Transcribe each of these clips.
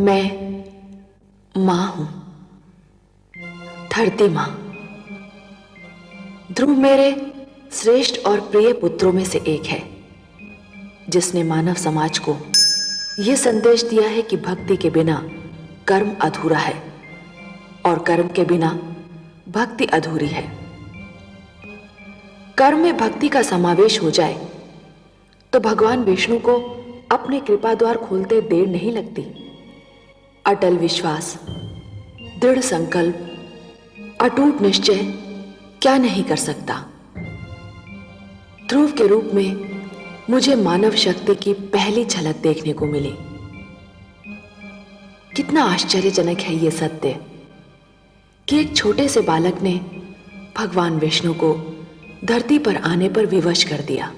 मैं मां हूं, धरती मां। ध्रुव मेरे श्रेष्ठ और प्रिय पुत्रों में से एक है, जिसने मानव समाज को यह संदेश दिया है कि भक्ति के बिना कर्म अधूरा है और कर्म के बिना भक्ति अधूरी है। कर्म में भक्ति का समावेश हो जाए तो भगवान विष्णु को अपने कृपा द्वार खोलते देर नहीं लगती। अटल विश्वास, दृढ़ संकल्प, अटूट निश्चय क्या नहीं कर सकता। ध्रुव के रूप में मुझे मानव शक्ति की पहली झलक देखने को मिली। कितना आश्चर्यजनक है यह सत्य कि एक छोटे से बालक ने भगवान विष्णु को धरती पर आने पर विवश कर दिया।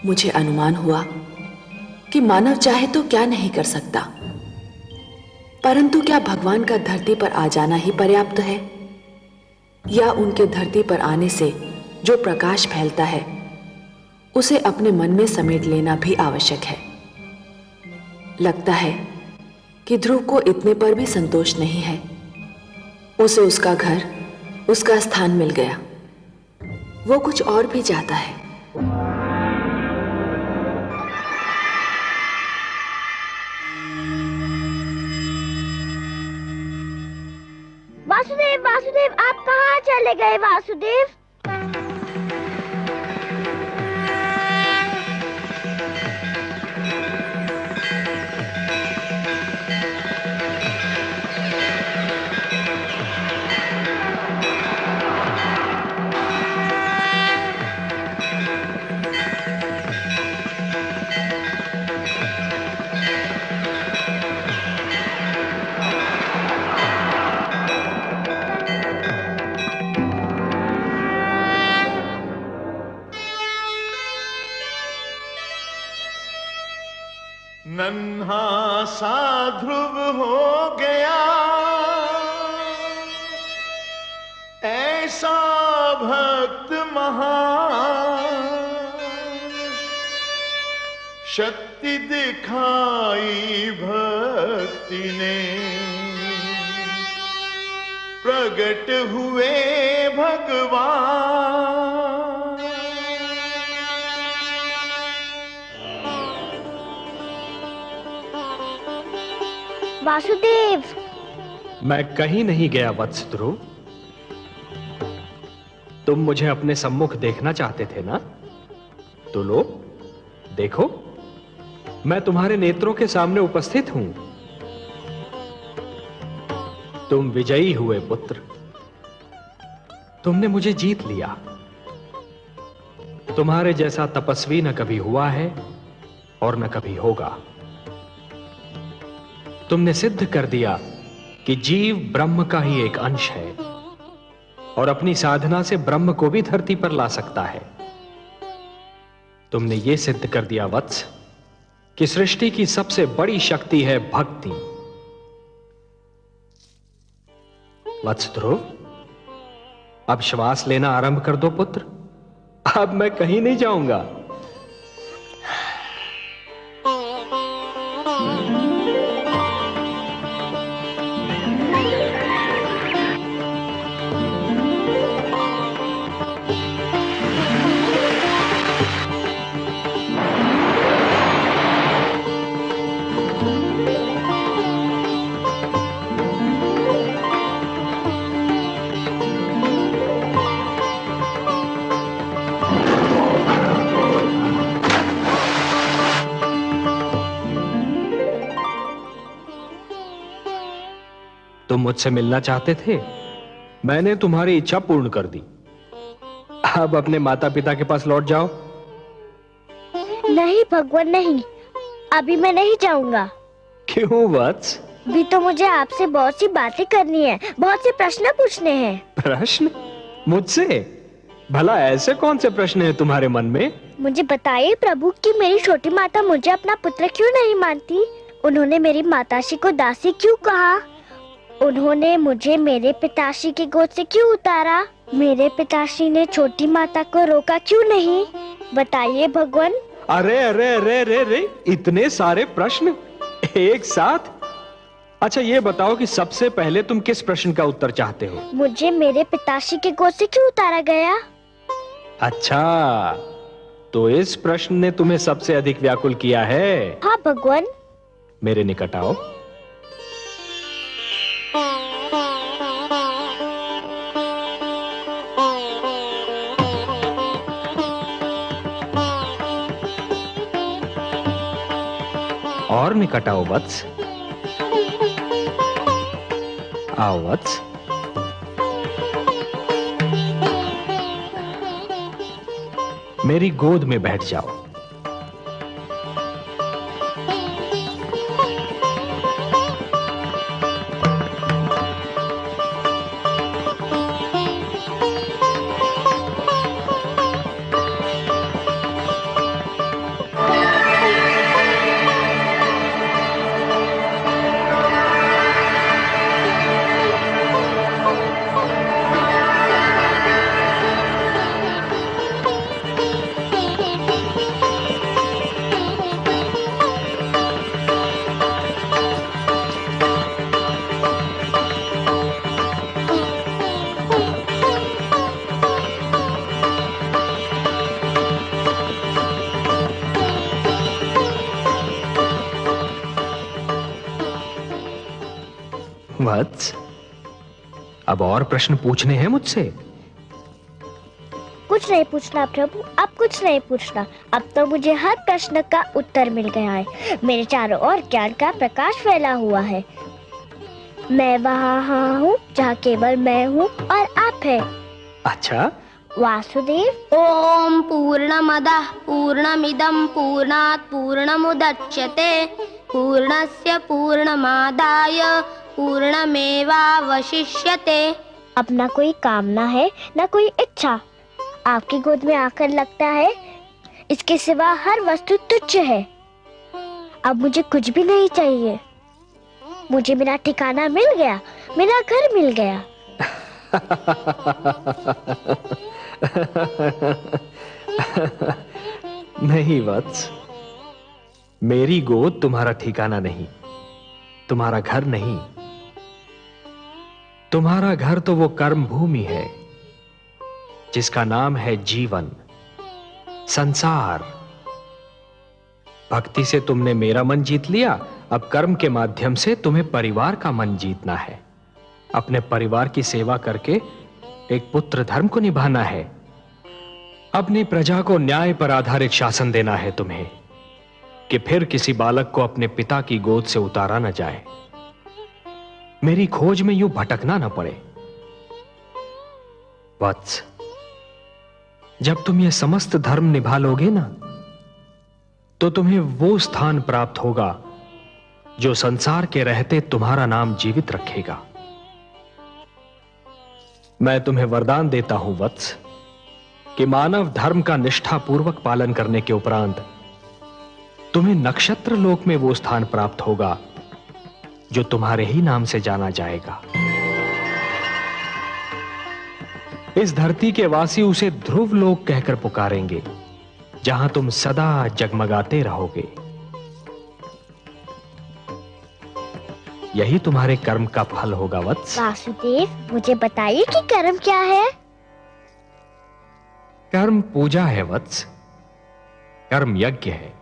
मुझे अनुमान हुआ कि मानव चाहे तो क्या नहीं कर सकता, परंतु क्या भगवान का धरती पर आ जाना ही पर्याप्त है, या उनके धरती पर आने से जो प्रकाश फैलता है उसे अपने मन में समेट लेना भी आवश्यक है। लगता है कि ध्रुव को इतने पर भी संतोष नहीं है। उसे उसका घर, उसका स्थान मिल गया। वो कुछ और भी चाहता है। वासुदेव, वासुदेव, आप कहाँ चले गए वासुदेव? नन्हा सा ध्रुव हो गया, ऐसा भक्त महान, शक्ति दिखाई भक्ति ने, प्रगट हुए भगवान। वासुदेव, मैं कहीं नहीं गया वत्स ध्रुव। तुम मुझे अपने सम्मुख देखना चाहते थे ना? तो लो, देखो, मैं तुम्हारे नेत्रों के सामने उपस्थित हूं। तुम विजयी हुए पुत्र। तुमने मुझे जीत लिया। तुम्हारे जैसा तपस्वी न कभी हुआ है और न कभी होगा। तुमने सिद्ध कर दिया कि जीव ब्रह्म का ही एक अंश है और अपनी साधना से ब्रह्म को भी धरती पर ला सकता है। तुमने यह सिद्ध कर दिया वत्स कि सृष्टि की सबसे बड़ी शक्ति है भक्ति। वत्स ध्रुव, अब श्वास लेना आरंभ कर दो पुत्र। अब मैं कहीं नहीं जाऊंगा। तुम मुझसे मिलना चाहते थे, मैंने तुम्हारी इच्छा पूर्ण कर दी। अब अपने माता पिता के पास लौट जाओ। नहीं भगवान, नहीं, अभी मैं नहीं जाऊंगा। क्यों वत्स? भी तो मुझे आपसे बहुत सी बातें करनी है, बहुत से प्रश्न पूछने हैं। प्रश्न? मुझसे? भला ऐसे कौन से प्रश्न हैं तुम्हारे मन में? मुझे बताइए प्रभु कि मेरी छोटी माता मुझे अपना पुत्र क्यों नहीं मानती? उन्होंने मेरी माताश्री को दासी क्यों कहा? उन्होंने मुझे मेरे पिताश्री की गोद से क्यों उतारा? मेरे पिताश्री ने छोटी माता को रोका क्यों नहीं? बताइए भगवान। अरे अरे अरे अरे अरे, इतने सारे प्रश्न एक साथ? अच्छा ये बताओ कि सबसे पहले तुम किस प्रश्न का उत्तर चाहते हो? मुझे मेरे पिताश्री के गोद से क्यों उतारा गया? अच्छा, तो इस प्रश्न ने तुम्हें सबसे अधिक व्याकुल किया है? हाँ भगवान। मेरे निकट आओ। और निकट आओ वत्स। आओ वत्स। मेरी गोद में बैठ जाओ। वत्स, अब और प्रश्न पूछने हैं मुझसे? कुछ नहीं पूछना प्रभु, अब कुछ नहीं पूछना। अब तो मुझे हर प्रश्न का उत्तर मिल गया है। मेरे चारों ओर ज्ञान का प्रकाश फैला हुआ है। मैं वहाँ हूँ जहाँ केवल मैं हूँ और आप है। अच्छा, वासुदेव। ओम पूर्णमदः पूर्णमिदं पूर्णात् पूर्णमुदच्यते पूर्णस्य पूर्णमादाय पूर्णमेवावशिष्यते। अब ना कोई कामना है ना कोई इच्छा। आपकी गोद में आकर लगता है इसके सिवा हर वस्तु तुच्छ है। अब मुझे कुछ भी नहीं चाहिए। मुझे मेरा ठिकाना मिल गया, मेरा घर मिल गया। नहीं वत्स, मेरी गोद तुम्हारा ठिकाना नहीं, तुम्हारा घर नहीं। तुम्हारा घर तो वो कर्म भूमि है जिसका नाम है जीवन, संसार। भक्ति से तुमने मेरा मन जीत लिया, अब कर्म के माध्यम से तुम्हें परिवार का मन जीतना है। अपने परिवार की सेवा करके एक पुत्र धर्म को निभाना है। अपनी प्रजा को न्याय पर आधारित शासन देना है तुम्हें, कि फिर किसी बालक को अपने पिता की गोद से उतारा न जाए, मेरी खोज में यूं भटकना न पड़े। वत्स, जब तुम ये समस्त धर्म निभा लोगे ना, तो तुम्हें वो स्थान प्राप्त होगा जो संसार के रहते तुम्हारा नाम जीवित रखेगा। मैं तुम्हें वरदान देता हूं वत्स, कि मानव धर्म का निष्ठापूर्वक पालन करने के उपरांत तुम्हें नक्षत्र लोक में वो स्थान प्राप्त होगा जो तुम्हारे ही नाम से जाना जाएगा। इस धरती के वासी उसे ध्रुव लोक कहकर पुकारेंगे, जहां तुम सदा जगमगाते रहोगे। यही तुम्हारे कर्म का फल होगा वत्स। वासुदेव, मुझे बताइए कि कर्म क्या है? कर्म पूजा है वत्स, कर्म यज्ञ है,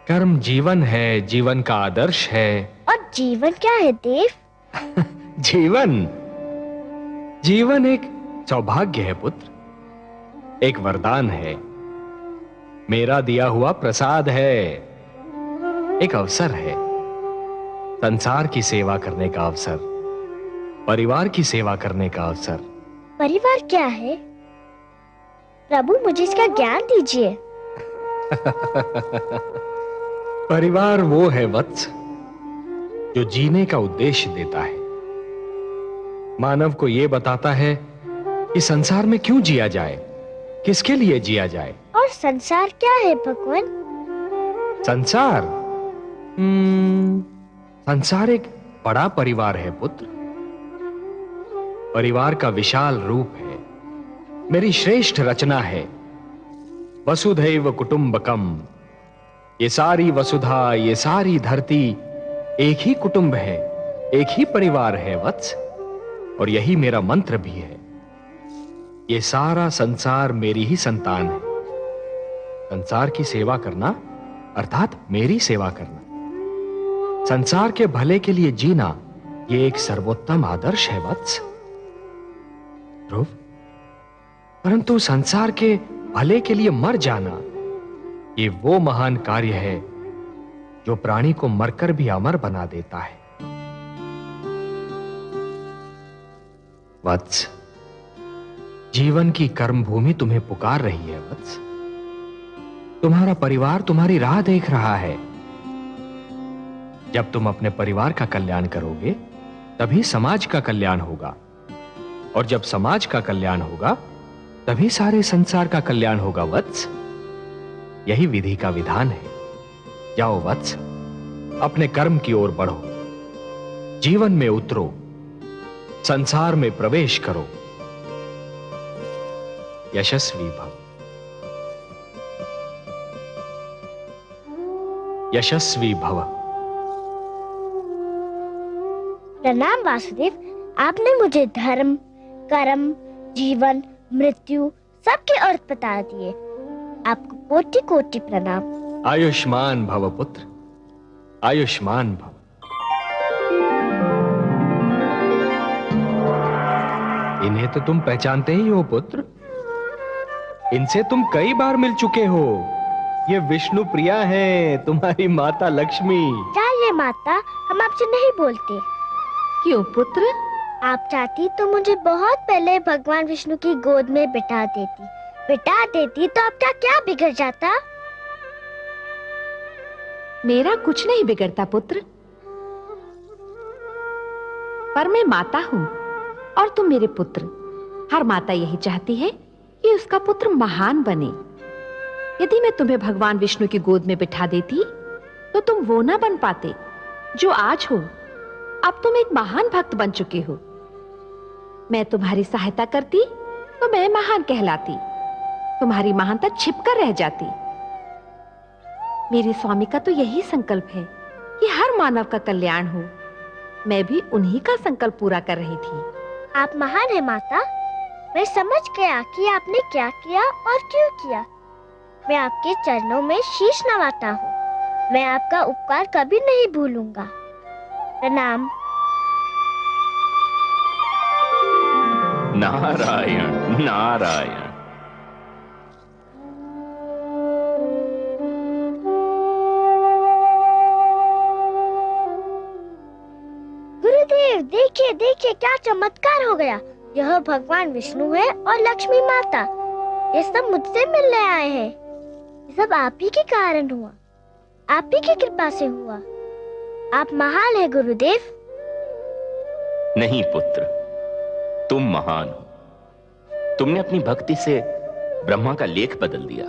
कर्म जीवन है, जीवन का आदर्श है। और जीवन क्या है देव? जीवन एक सौभाग्य है पुत्र, एक वरदान है, मेरा दिया हुआ प्रसाद है, एक अवसर है, संसार की सेवा करने का अवसर, परिवार की सेवा करने का अवसर। परिवार क्या है प्रभु, मुझे इसका ज्ञान दीजिए। परिवार वो है वत्स जो जीने का उद्देश्य देता है, मानव को यह बताता है कि संसार में क्यों जिया जाए, किसके लिए जिया जाए। और संसार क्या है भगवान? संसार संसार एक बड़ा परिवार है पुत्र, परिवार का विशाल रूप है, मेरी श्रेष्ठ रचना है। वसुधैव कुटुंबकम, ये सारी वसुधा, ये सारी धरती एक ही कुटुंब है, एक ही परिवार है वत्स, और यही मेरा मंत्र भी है। ये सारा संसार मेरी ही संतान है। संसार की सेवा करना अर्थात मेरी सेवा करना, संसार के भले के लिए जीना, ये एक सर्वोत्तम आदर्श है वत्स। ध्रुव, परंतु संसार के भले के लिए मर जाना, ये वो महान कार्य है जो प्राणी को मरकर भी अमर बना देता है। वत्स, जीवन की कर्म भूमि तुम्हें पुकार रही है वत्स। तुम्हारा परिवार तुम्हारी राह देख रहा है। जब तुम अपने परिवार का कल्याण करोगे, तभी समाज का कल्याण होगा, और जब समाज का कल्याण होगा, तभी सारे संसार का कल्याण होगा वत्स। यही विधि का विधान है। जाओ वत्स, अपने कर्म की ओर बढ़ो, जीवन में उतरो, संसार में प्रवेश करो। यशस्वी भव। यशस्वी भव। प्रणाम वासुदेव, आपने मुझे धर्म, कर्म, जीवन, मृत्यु सबके अर्थ बता दिए। आपको कोटि कोटि प्रणाम। आयुष्मान भव पुत्र, आयुष्मान भव। इन्हें तो तुम पहचानते ही हो पुत्र, इनसे तुम कई बार मिल चुके हो। ये विष्णु प्रिया हैं, तुम्हारी माता लक्ष्मी। चाहिए माता, हम आपसे नहीं बोलते। क्यों पुत्र? आप चाहती तो मुझे बहुत पहले भगवान विष्णु की गोद में बिठा देती तो आपका क्या बिगड़ जाता? मेरा कुछ नहीं बिगड़ता पुत्र, पर मैं माता हूं और तुम मेरे पुत्र। हर माता यही चाहती है कि उसका पुत्र महान बने। यदि मैं तुम्हें भगवान विष्णु की गोद में बिठा देती तो तुम वो ना बन पाते जो आज हो। अब तुम एक महान भक्त बन चुके हो। मैं तुम्हारी सहायता करती तो मैं महान कहलाती, तुम्हारी महानता छिपकर रह जाती। मेरे स्वामी का तो यही संकल्प है कि हर मानव का कल्याण हो। मैं भी उन्हीं का संकल्प पूरा कर रही थी। आप महान है माता। मैं समझ गया कि आपने क्या किया और क्यों किया। मैं आपके चरणों में शीश नवाता हूँ। मैं आपका उपकार कभी नहीं भूलूंगा। प्रणाम। नारायण नारायण। गुरुदेव देखिए देखिए क्या चमत्कार हो गया। यह भगवान विष्णु है और लक्ष्मी माता। ये सब मुझसे मिलने आए हैं। ये सब आप ही के कारण हुआ, आप ही की कृपा से हुआ। आप महान है गुरुदेव। नहीं पुत्र, तुम महान हो। तुमने अपनी भक्ति से ब्रह्मा का लेख बदल दिया।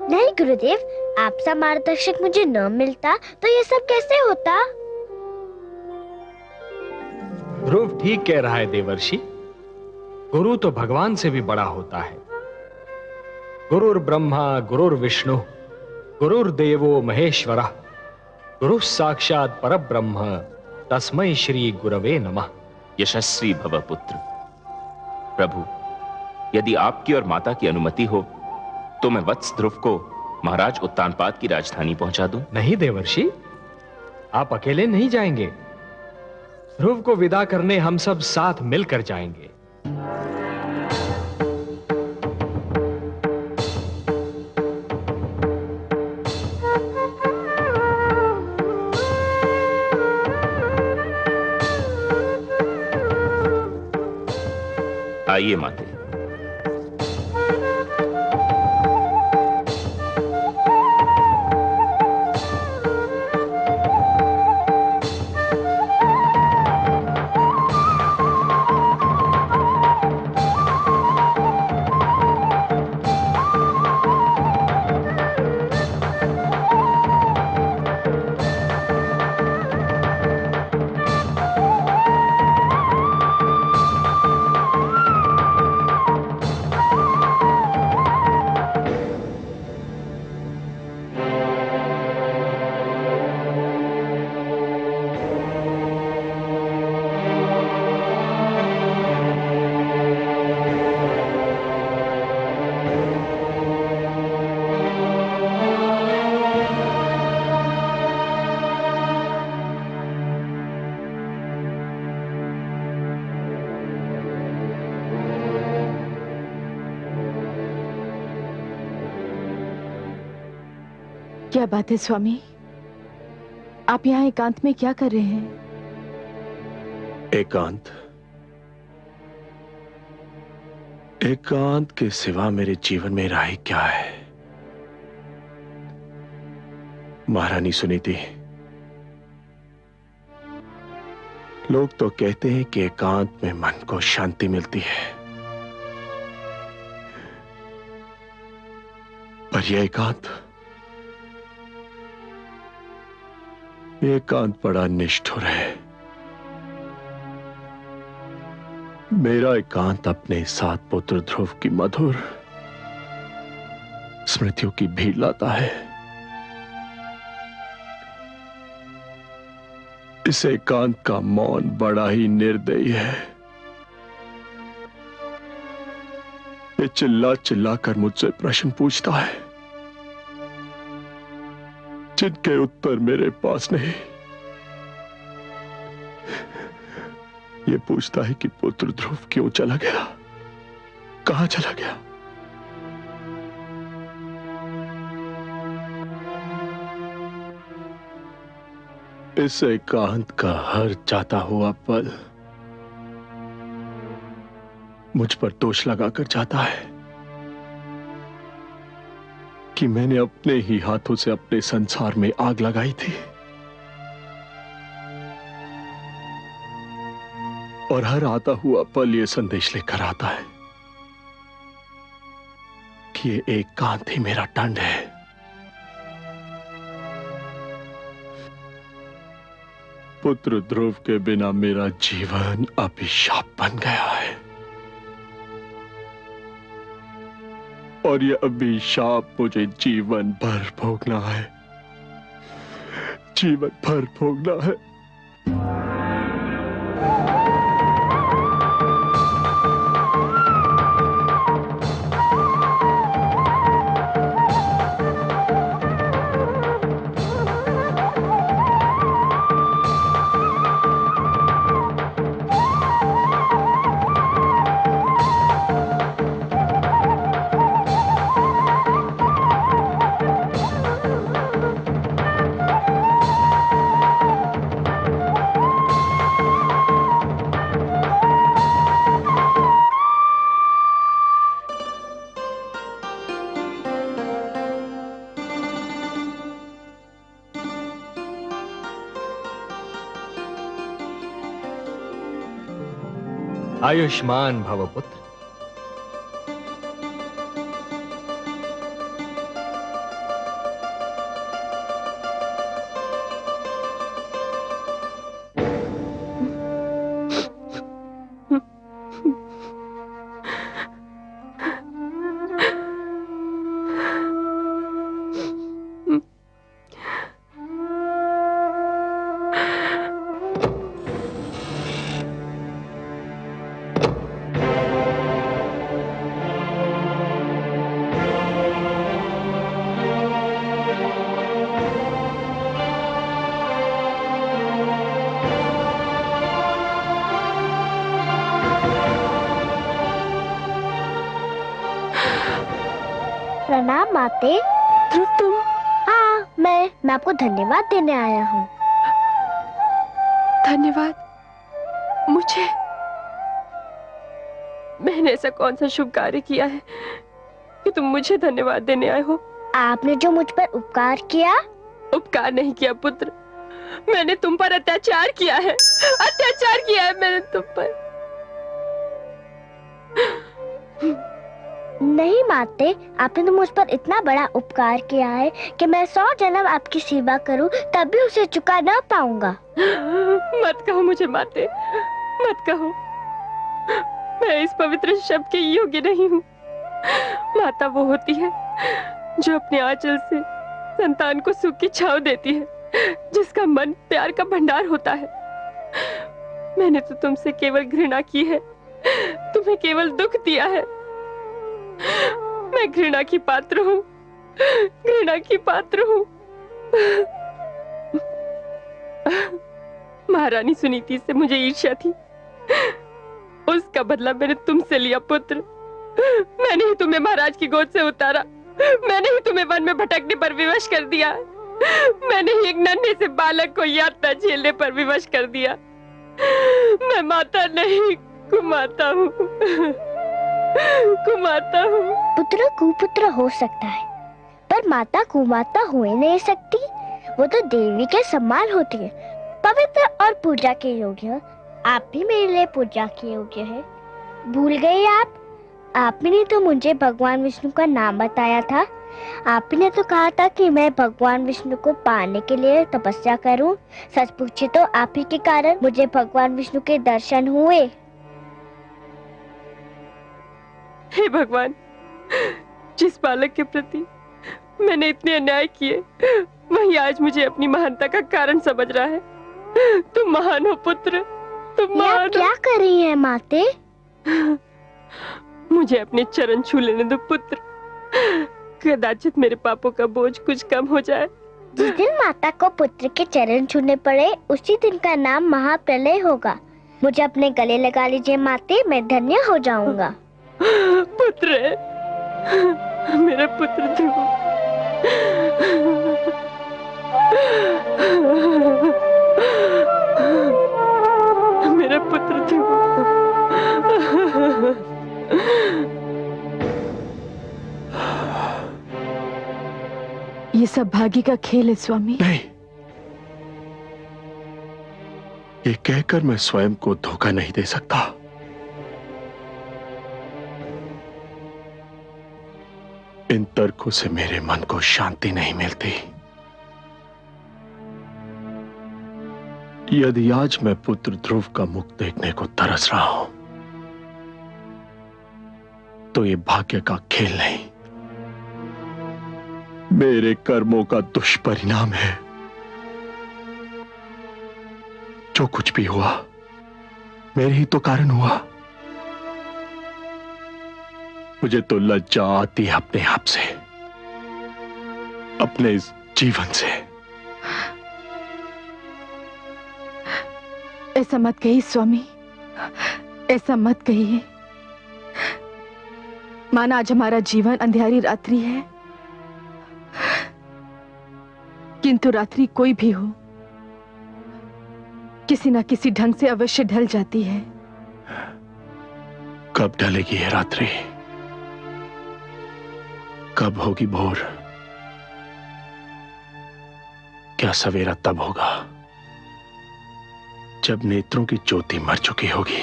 नहीं गुरुदेव, आपसा मार्गदर्शक मुझे न मिलता तो ये सब कैसे होता? ध्रुव ठीक कह रहा है देवर्षि। गुरु तो भगवान से भी बड़ा होता है। गुरुर ब्रह्मा गुरुर्विष्णु गुरुर्देवो महेश्वरः गुरु साक्षात परब्रह्म तस्मै श्री गुरवे नमः। यशस्वी भव पुत्र। प्रभु, यदि आपकी और माता की अनुमति हो तो मैं वत्स ध्रुव को महाराज उत्तानपाद की राजधानी पहुंचा दूं। नहीं देवर्षि, आप अकेले नहीं जाएंगे। ध्रुव को विदा करने हम सब साथ मिलकर जाएंगे। आइए माते। क्या बात है स्वामी, आप यहाँ एकांत में क्या कर रहे हैं? एकांत के सिवा मेरे जीवन में राह क्या है? महारानी सुनीति, लोग तो कहते हैं कि एकांत में मन को शांति मिलती है, पर यह एकांत बड़ा निष्ठुर है। मेरा एकांत अपने साथ पुत्र ध्रुव की मधुर स्मृतियों की भीड़ लाता है। इस एकांत का मौन बड़ा ही निर्दयी है। ये चिल्ला चिल्ला कर मुझसे प्रश्न पूछता है जिनके उत्तर मेरे पास नहीं। ये पूछता है कि पुत्र ध्रुव क्यों चला गया, कहां चला गया। इस एकांत का हर जाता हुआ पल मुझ पर दोष लगाकर जाता है कि मैंने अपने ही हाथों से अपने संसार में आग लगाई थी, और हर आता हुआ पल ये संदेश लेकर आता है कि ये एकांत ही मेरा दंड है। पुत्र ध्रुव के बिना मेरा जीवन अभिशाप बन गया है, और यह अभिशाप मुझे जीवन भर भोगना है, जीवन भर भोगना है। आयुष्मान भव पुत्र। प्रणाम माते। ध्रुव तुम? हाँ, मैं आपको धन्यवाद देने आया हूँ। धन्यवाद? मुझे? मैंने ऐसा कौन सा शुभ कार्य किया है कि तुम मुझे धन्यवाद देने आए हो? आपने जो मुझ पर उपकार किया। उपकार नहीं किया पुत्र, मैंने तुम पर अत्याचार किया है। अत्याचार किया है मैंने तुम पर। नहीं माते, आपने तो मुझ पर इतना बड़ा उपकार किया है कि मैं 100 जन्म आपकी सेवा करूं तब भी उसे चुका ना पाऊंगा। मत कहो मुझे माते, मत कहो। मैं इस पवित्र शब्द के योग्य नहीं हूँ। माता वो होती है जो अपने आंचल से संतान को सुख की छांव देती है, जिसका मन प्यार का भंडार होता है। मैंने तो तुमसे केवल घृणा की है, तुम्हें केवल दुख दिया है। मैं घृणा की पात्र हूँ, घृणा की पात्र हूँ। महारानी सुनीति से मुझे ईर्ष्या थी, उसका बदला मैंने तुमसे लिया पुत्र। मैंने ही तुम्हें महाराज की गोद से उतारा, मैंने ही तुम्हें वन में भटकने पर विवश कर दिया। मैंने एक नन्हे से बालक को यातना झेलने पर विवश कर दिया। मैं माता नहीं, कुमाता हूँ। कुमाता हूँ। पुत्र कुपुत्र हो सकता है, पर माता कुमाता हो ही नहीं सकती। वो तो देवी के समान होती है, पवित्र और पूजा के योग्य। आप भी मेरे लिए पूजा के योग्य है। भूल गए आप? आप ही ने तो मुझे भगवान विष्णु का नाम बताया था। आप ही ने तो कहा था कि मैं भगवान विष्णु को पाने के लिए तपस्या करूं। सच पूछे तो आप ही के कारण मुझे भगवान विष्णु के दर्शन हुए। हे भगवान, जिस बालक के प्रति मैंने इतने अन्याय किए, वही आज मुझे अपनी महानता का कारण समझ रहा है। तुम महान हो पुत्र, तुम ये महान आप क्या कर रही हैं माते? मुझे अपने चरण छू लेने दो पुत्र। कदाचित मेरे पापों का बोझ कुछ कम हो जाए। जिस दिन माता को पुत्र के चरण छूने पड़े, उसी दिन का नाम महाप्रलय होगा। मुझे अपने गले लगा लीजिए माते, मैं धन्य हो जाऊंगा। पुत्र, मेरा पुत्र ध्रुव। मेरा पुत्र ध्रुव। ये सब भाग्य का खेल है स्वामी। नहीं, ये कहकर मैं स्वयं को धोखा नहीं दे सकता। इन तर्कों से मेरे मन को शांति नहीं मिलती। यदि आज मैं पुत्र ध्रुव का मुख देखने को तरस रहा हूं, तो ये भाग्य का खेल नहीं, मेरे कर्मों का दुष्परिणाम है। जो कुछ भी हुआ मेरे ही तो कारण हुआ। मुझे तो लज्जा आती है अपने आप से, अपने इस जीवन से। ऐसा मत कहिए स्वामी, ऐसा मत कहिए। माना आज हमारा जीवन अंधेरी रात्रि है, किंतु रात्रि कोई भी हो, किसी ना किसी ढंग से अवश्य ढल जाती है। कब ढलेगी ये रात्रि? कब होगी भोर? क्या सवेरा तब होगा जब नेत्रों की ज्योति मर चुकी होगी,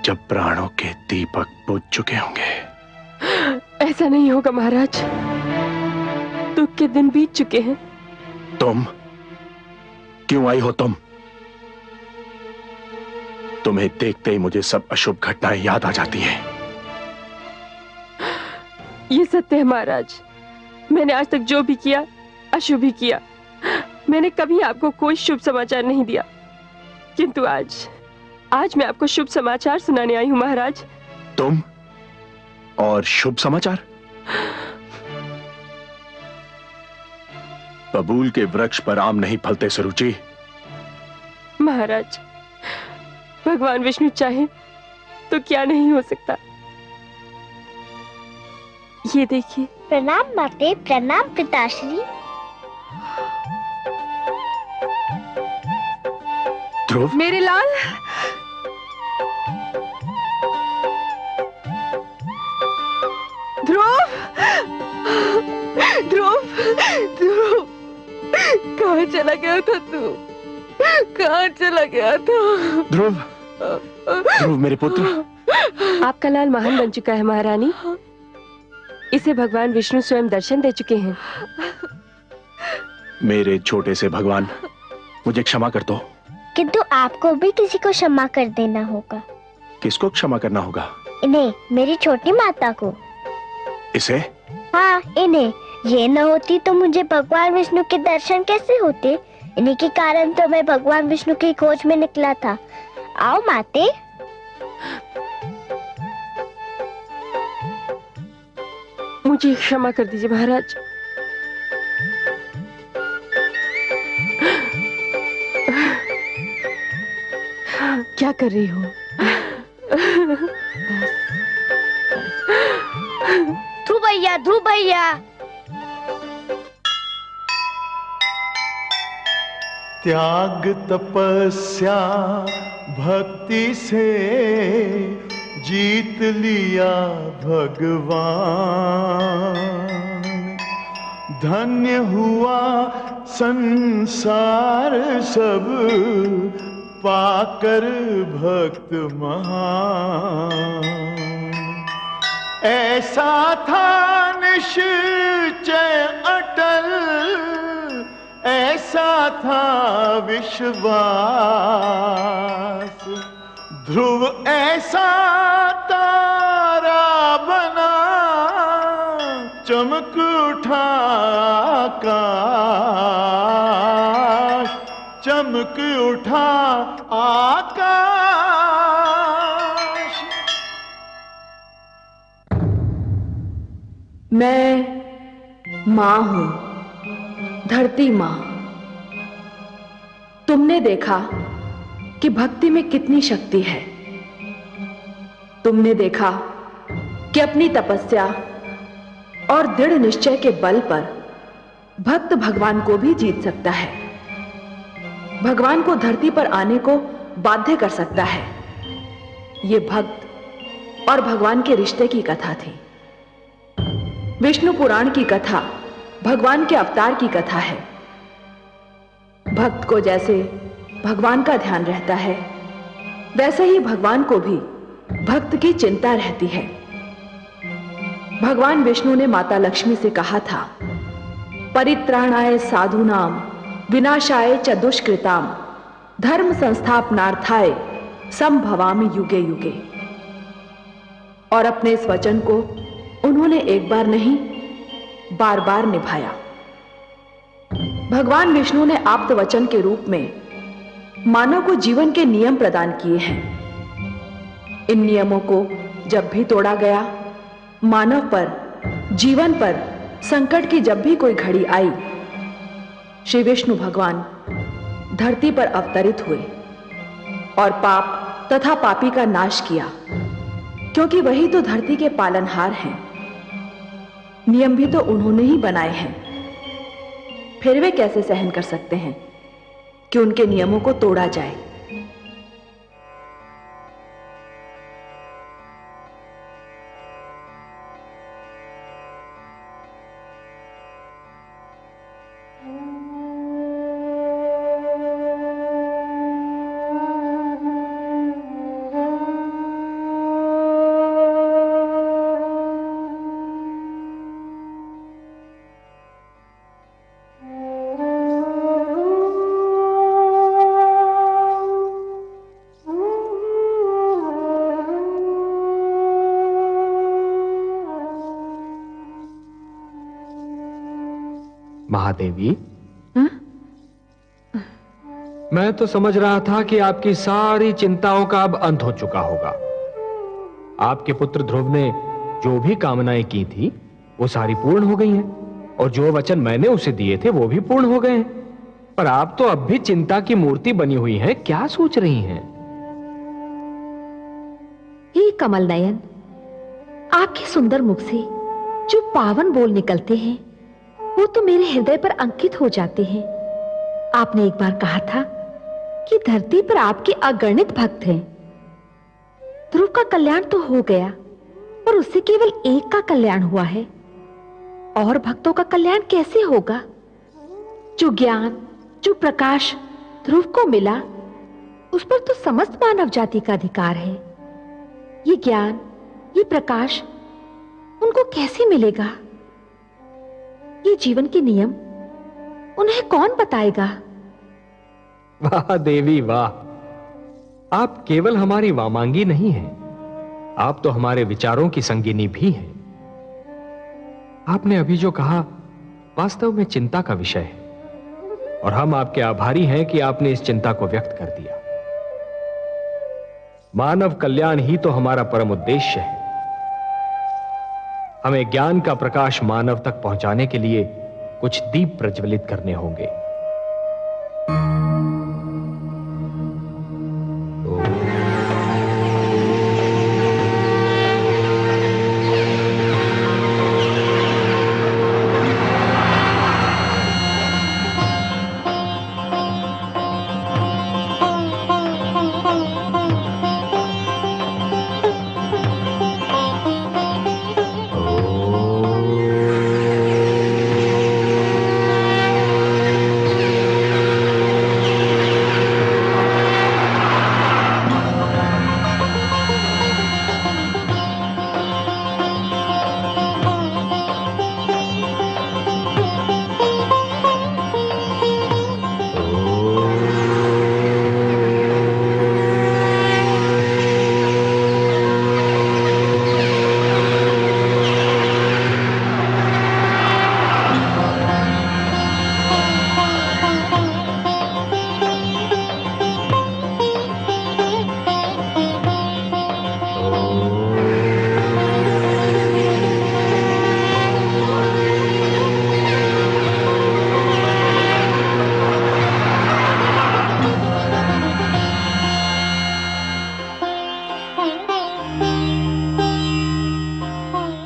जब प्राणों के दीपक बुझ चुके होंगे। ऐसा नहीं होगा महाराज, दुख के दिन बीत चुके हैं। तुम क्यों आई हो? तुम्हें देखते ही मुझे सब अशुभ घटनाएं याद आ जाती हैं। ये सत्य है महाराज, मैंने आज तक जो भी किया अशुभ ही किया। मैंने कभी आपको कोई शुभ समाचार नहीं दिया, किंतु आज मैं आपको शुभ समाचार सुनाने आई हूं महाराज। तुम और शुभ समाचार? बबूल के वृक्ष पर आम नहीं फलते सुरुचि। महाराज, भगवान विष्णु चाहे तो क्या नहीं हो सकता। ये देखिए। प्रणाम माते, प्रणाम पिताश्री। ध्रुव, मेरे लाल, ध्रुव, ध्रुव, ध्रुव, कहाँ चला गया था तू? कहाँ चला गया था? ध्रुव, ध्रुव मेरे पुत्र। आपका लाल महान बन चुका है महारानी। इसे भगवान विष्णु स्वयं दर्शन दे चुके हैं। मेरे छोटे से भगवान, मुझे क्षमा कर दो। किंतु आपको भी किसी को क्षमा कर देना होगा। किसको क्षमा करना होगा? इन्हें, मेरी छोटी माता को। इसे? हाँ, इन्हें। ये न होती तो मुझे भगवान विष्णु के दर्शन कैसे होते? इन्हीं के कारण तो मैं भगवान विष्णु की खोज में निकला था। आओ माते। मुझे क्षमा कर दीजिए महाराज। क्या कर रही हो? ध्रुव भैया, ध्रुव भैया। त्याग तपस्या भक्ति से जीत लिया भगवान। धन्य हुआ संसार सब पाकर भक्त महान। ऐसा था निश्चय अटल, ऐसा था विश्वास। ध्रुव ऐसा तारा बना, चमक उठा आकाश, चमक उठा आकाश। मैं मां हूं, धरती मां। तुमने देखा कि भक्ति में कितनी शक्ति है। तुमने देखा कि अपनी तपस्या और दृढ़ निश्चय के बल पर भक्त भगवान को भी जीत सकता है, भगवान को धरती पर आने को बाध्य कर सकता है। यह भक्त और भगवान के रिश्ते की कथा थी। विष्णु पुराण की कथा भगवान के अवतार की कथा है। भक्त को जैसे भगवान का ध्यान रहता है, वैसे ही भगवान को भी भक्त की चिंता रहती है। भगवान विष्णु ने माता लक्ष्मी से कहा था, परित्राणाय साधूनाम विनाशाय च दुष्कृताम धर्म संस्थापनार्थाय संभवामि युगे युगे। और अपने इस वचन को उन्होंने एक बार नहीं, बार बार निभाया। भगवान विष्णु ने आप्त वचन के रूप में मानव को जीवन के नियम प्रदान किए हैं। इन नियमों को जब भी तोड़ा गया, मानव पर, जीवन पर संकट की जब भी कोई घड़ी आई, श्री विष्णु भगवान धरती पर अवतरित हुए और पाप तथा पापी का नाश किया, क्योंकि वही तो धरती के पालनहार हैं। नियम भी तो उन्होंने ही बनाए हैं, फिर वे कैसे सहन कर सकते हैं कि उनके नियमों को तोड़ा जाए। महादेवी, मैं तो समझ रहा था कि आपकी सारी चिंताओं का अब अंत हो चुका होगा। आपके पुत्र ध्रुव ने जो भी कामनाएं की थी वो सारी पूर्ण हो गई हैं, और जो वचन मैंने उसे दिए थे वो भी पूर्ण हो गए हैं। पर आप तो अब भी चिंता की मूर्ति बनी हुई हैं। क्या सोच रही हैं? हे कमल नयन, आपके सुंदर मुख से जो पावन बोल निकलते हैं वो तो मेरे हृदय पर अंकित हो जाते हैं। आपने एक बार कहा था कि धरती पर आपके अगणित भक्त हैं। ध्रुव का कल्याण तो हो गया, पर उससे केवल एक का कल्याण हुआ है, और भक्तों का कल्याण कैसे होगा? जो ज्ञान, जो प्रकाश ध्रुव को मिला, उस पर तो समस्त मानव जाति का अधिकार है। ये ज्ञान, ये प्रकाश उनको कैसे मिलेगा? ये जीवन के नियम उन्हें कौन बताएगा? वाह देवी वाह, आप केवल हमारी वामांगी नहीं हैं, आप तो हमारे विचारों की संगिनी भी हैं। आपने अभी जो कहा वास्तव में चिंता का विषय है, और हम आपके आभारी हैं कि आपने इस चिंता को व्यक्त कर दिया। मानव कल्याण ही तो हमारा परम उद्देश्य है। हमें ज्ञान का प्रकाश मानव तक पहुंचाने के लिए कुछ दीप प्रज्वलित करने होंगे।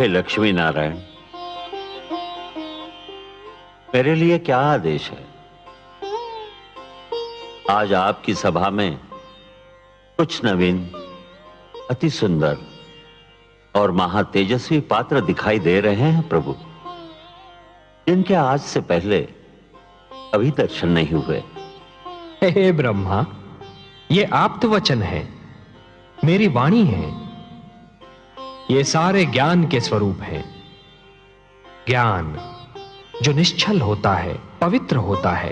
हे लक्ष्मी नारायण, मेरे लिए क्या आदेश है? आज आपकी सभा में कुछ नवीन, अति सुंदर और महातेजस्वी पात्र दिखाई दे रहे हैं प्रभु, जिनके आज से पहले अभी दर्शन नहीं हुए। हे ब्रह्मा, ये आप्त वचन है, मेरी वाणी है। ये सारे ज्ञान के स्वरूप हैं। ज्ञान जो निश्चल होता है, पवित्र होता है,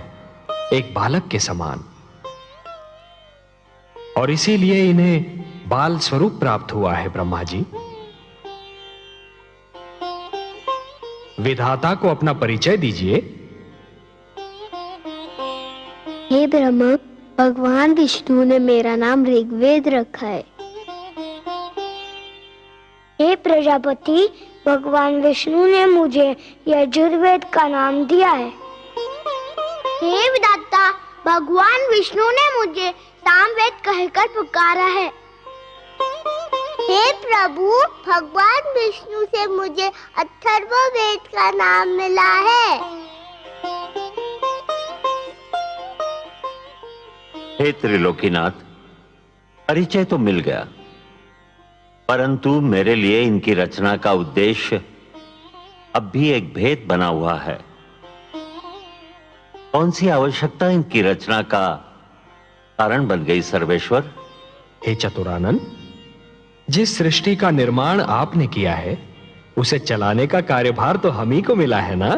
एक बालक के समान, और इसीलिए इन्हें बाल स्वरूप प्राप्त हुआ है। ब्रह्मा जी, विधाता को अपना परिचय दीजिए। हे ब्रह्मा, भगवान विष्णु ने मेरा नाम ऋग्वेद रखा है। हे प्रजापति, भगवान विष्णु ने मुझे यजुर्वेद का नाम दिया है। हे विधाता, भगवान विष्णु ने मुझे सामवेद कहकर पुकारा है। हे प्रभु, भगवान विष्णु से मुझे अथर्ववेद का नाम मिला है। हे त्रिलोकीनाथ, परिचय तो मिल गया, परंतु मेरे लिए इनकी रचना का उद्देश्य अब भी एक भेद बना हुआ है। कौन सी आवश्यकता इनकी रचना का कारण बन गई सर्वेश्वर? हे चतुरानन, जिस सृष्टि का निर्माण आपने किया है, उसे चलाने का कार्यभार तो हम ही को मिला है ना?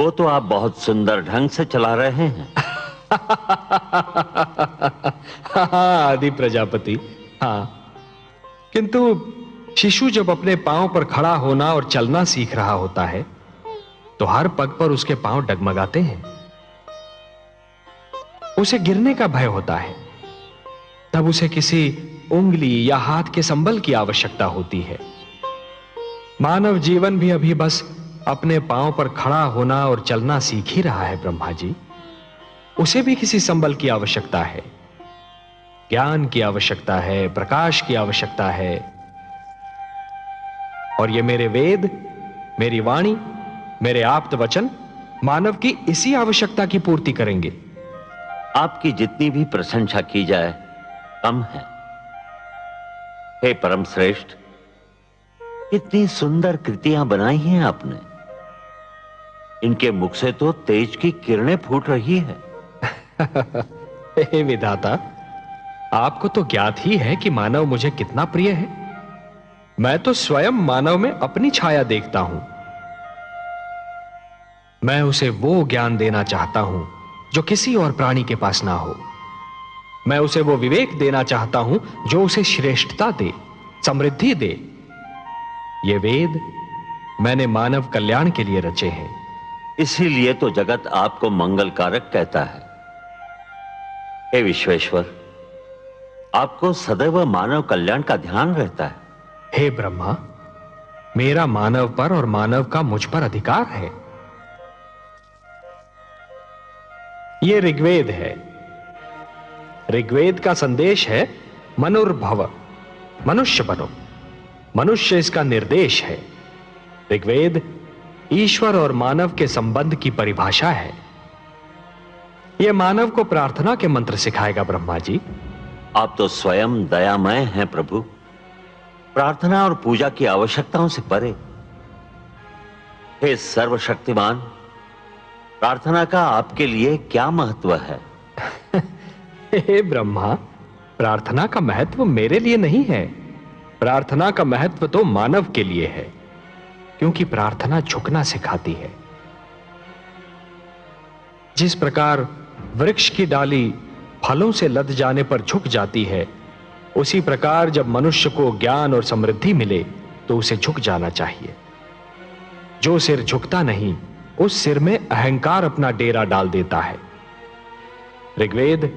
वो तो आप बहुत सुंदर ढंग से चला रहे हैं। आदि प्रजापति, हाँ, किंतु शिशु जब अपने पांव पर खड़ा होना और चलना सीख रहा होता है, तो हर पग पर उसके पांव डगमगाते हैं। उसे गिरने का भय होता है, तब उसे किसी उंगली या हाथ के संबल की आवश्यकता होती है। मानव जीवन भी अभी बस अपने पांव पर खड़ा होना और चलना सीख ही रहा है। ब्रह्मा जी, उसे भी किसी संबल की आवश्यकता है, ज्ञान की आवश्यकता है, प्रकाश की आवश्यकता है। और ये मेरे वेद, मेरी वाणी, मेरे आप्त वचन मानव की इसी आवश्यकता की पूर्ति करेंगे। आपकी जितनी भी प्रशंसा की जाए कम है। हे परम श्रेष्ठ, इतनी सुंदर कृतियां बनाई हैं आपने, इनके मुख से तो तेज की किरणें फूट रही है। हे विधाता, आपको तो ज्ञात ही है कि मानव मुझे कितना प्रिय है। मैं तो स्वयं मानव में अपनी छाया देखता हूं। मैं उसे वो ज्ञान देना चाहता हूं जो किसी और प्राणी के पास ना हो। मैं उसे वो विवेक देना चाहता हूं जो उसे श्रेष्ठता दे, समृद्धि दे। ये वेद मैंने मानव कल्याण के लिए रचे हैं। इसीलिए तो जगत आपको मंगलकारक कहता है। हे विश्वेश्वर, आपको सदैव मानव कल्याण का ध्यान रहता है। हे ब्रह्मा, मेरा मानव पर और मानव का मुझ पर अधिकार है। ये ऋग्वेद है। ऋग्वेद का संदेश है मनुर्भव, मनुष्य बनो। मनुष्य इसका निर्देश है। ऋग्वेद ईश्वर और मानव के संबंध की परिभाषा है। यह मानव को प्रार्थना के मंत्र सिखाएगा। ब्रह्मा जी, आप तो स्वयं दयामय हैं प्रभु, प्रार्थना और पूजा की आवश्यकताओं से परे। हे सर्वशक्तिमान, प्रार्थना का आपके लिए क्या महत्व है? हे ब्रह्मा, प्रार्थना का महत्व मेरे लिए नहीं है। प्रार्थना का महत्व तो मानव के लिए है, क्योंकि प्रार्थना झुकना सिखाती है। जिस प्रकार वृक्ष की डाली फलों से लद जाने पर झुक जाती है, उसी प्रकार जब मनुष्य को ज्ञान और समृद्धि मिले तो उसे झुक जाना चाहिए। जो सिर झुकता नहीं, उस सिर में अहंकार अपना डेरा डाल देता है। ऋग्वेद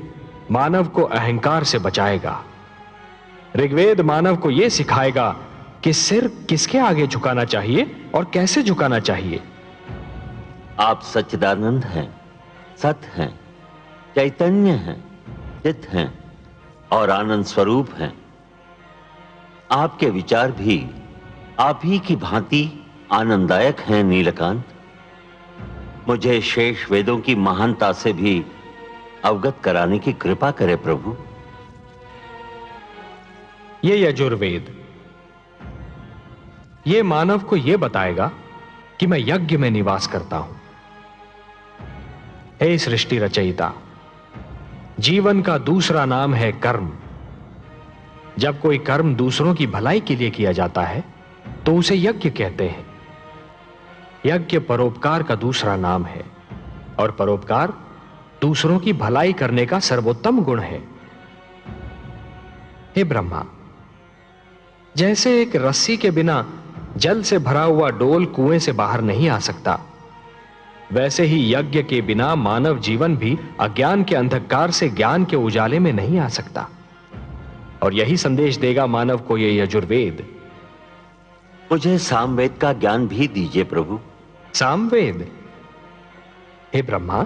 मानव को अहंकार से बचाएगा। ऋग्वेद मानव को यह सिखाएगा कि सिर किसके आगे झुकाना चाहिए और कैसे झुकाना चाहिए। आप सच्चिदानंद हैं, सत हैं, चैतन्य हैं, चित हैं और आनंद स्वरूप हैं। आपके विचार भी आप ही की भांति आनंददायक हैं नीलकांत। मुझे शेष वेदों की महानता से भी अवगत कराने की कृपा करे प्रभु। ये यजुर्वेद ये मानव को यह बताएगा कि मैं यज्ञ में निवास करता हूं। हे सृष्टि रचयिता, जीवन का दूसरा नाम है कर्म। जब कोई कर्म दूसरों की भलाई के लिए किया जाता है तो उसे यज्ञ कहते हैं। यज्ञ परोपकार का दूसरा नाम है और परोपकार दूसरों की भलाई करने का सर्वोत्तम गुण है। हे ब्रह्मा, जैसे एक रस्सी के बिना जल से भरा हुआ डोल कुएं से बाहर नहीं आ सकता, वैसे ही यज्ञ के बिना मानव जीवन भी अज्ञान के अंधकार से ज्ञान के उजाले में नहीं आ सकता। और यही संदेश देगा मानव को यह यजुर्वेद। मुझे सामवेद का ज्ञान भी दीजिए प्रभु। सामवेद? हे ब्रह्मा,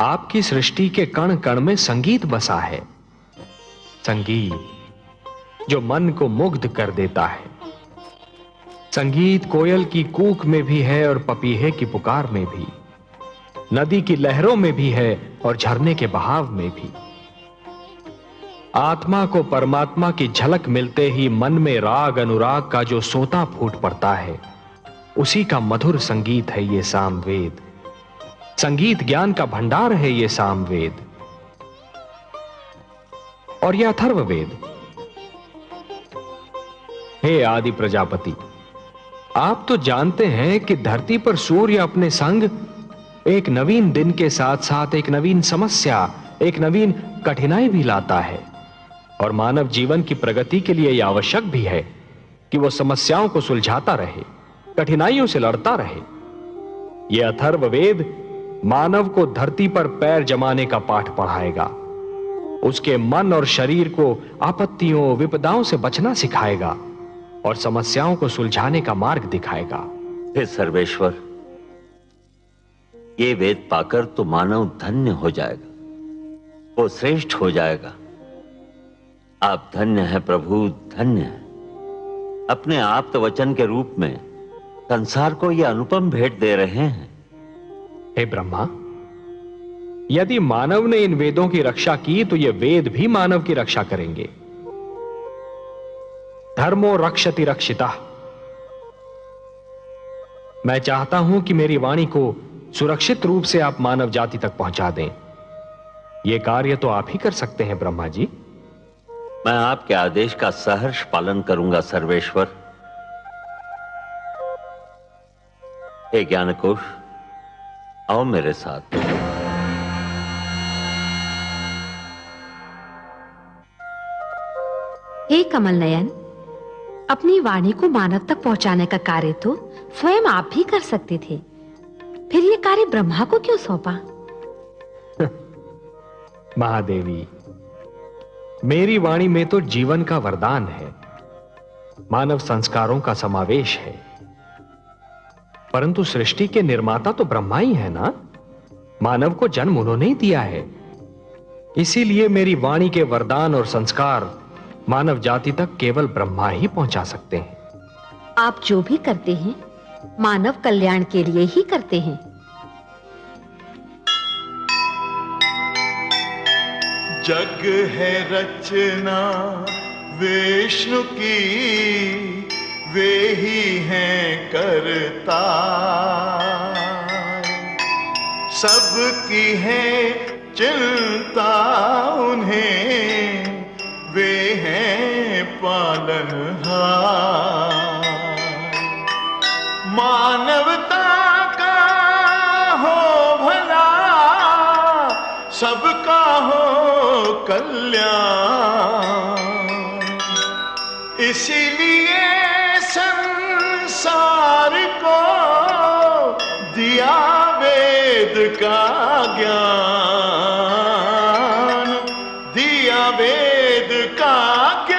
आपकी सृष्टि के कण कण में संगीत बसा है। संगीत जो मन को मुग्ध कर देता है। संगीत कोयल की कूक में भी है और पपीहे की पुकार में भी, नदी की लहरों में भी है और झरने के बहाव में भी। आत्मा को परमात्मा की झलक मिलते ही मन में राग अनुराग का जो सोता फूट पड़ता है, उसी का मधुर संगीत है ये सामवेद। संगीत ज्ञान का भंडार है ये सामवेद। और यह अथर्ववेद। हे आदि प्रजापति, आप तो जानते हैं कि धरती पर सूर्य अपने संग एक नवीन दिन के साथ साथ एक नवीन समस्या, एक नवीन कठिनाई भी लाता है। और मानव जीवन की प्रगति के लिए यह आवश्यक भी है कि वह समस्याओं को सुलझाता रहे, कठिनाइयों से लड़ता रहे। यह अथर्ववेद मानव को धरती पर पैर जमाने का पाठ पढ़ाएगा, उसके मन और शरीर को आपत्तियों विपदाओं से बचना सिखाएगा और समस्याओं को सुलझाने का मार्ग दिखाएगा। हे सर्वेश्वर, ये वेद पाकर तो मानव धन्य हो जाएगा, वो श्रेष्ठ हो जाएगा। आप धन्य हैं प्रभु, धन्य हैं। अपने आप्त वचन के रूप में संसार को यह अनुपम भेंट दे रहे हैं। हे ब्रह्मा, यदि मानव ने इन वेदों की रक्षा की तो ये वेद भी मानव की रक्षा करेंगे। धर्मो रक्षति रक्षिता। मैं चाहता हूं कि मेरी वाणी को सुरक्षित रूप से आप मानव जाति तक पहुंचा दें। यह कार्य तो आप ही कर सकते हैं ब्रह्मा जी। मैं आपके आदेश का सहर्ष पालन करूंगा सर्वेश्वर। हे ज्ञानकोश, आओ मेरे साथ। हे कमल नयन, अपनी वाणी को मानव तक पहुंचाने का कार्य तो स्वयं आप भी कर सकते थे, फिर ये कार्य ब्रह्मा को क्यों सौंपा? महादेवी, मेरी वाणी में तो जीवन का वरदान है, मानव संस्कारों का समावेश है। परंतु सृष्टि के निर्माता तो ब्रह्मा ही है ना। मानव को जन्म उन्होंने ही दिया है। इसीलिए मेरी वाणी के वरदान और संस्कार मानव जाति तक केवल ब्रह्मा ही पहुंचा सकते हैं। आप जो भी करते हैं मानव कल्याण के लिए ही करते हैं। जग है रचना विष्णु की, वे ही हैं करता। सबकी है चिंता उन्हें, वे हैं पालनहार। मानवता का हो भला, सबका हो कल्याण। इसीलिए संसार को दिया वेद का ज्ञान, दिया वेद का ज्ञान।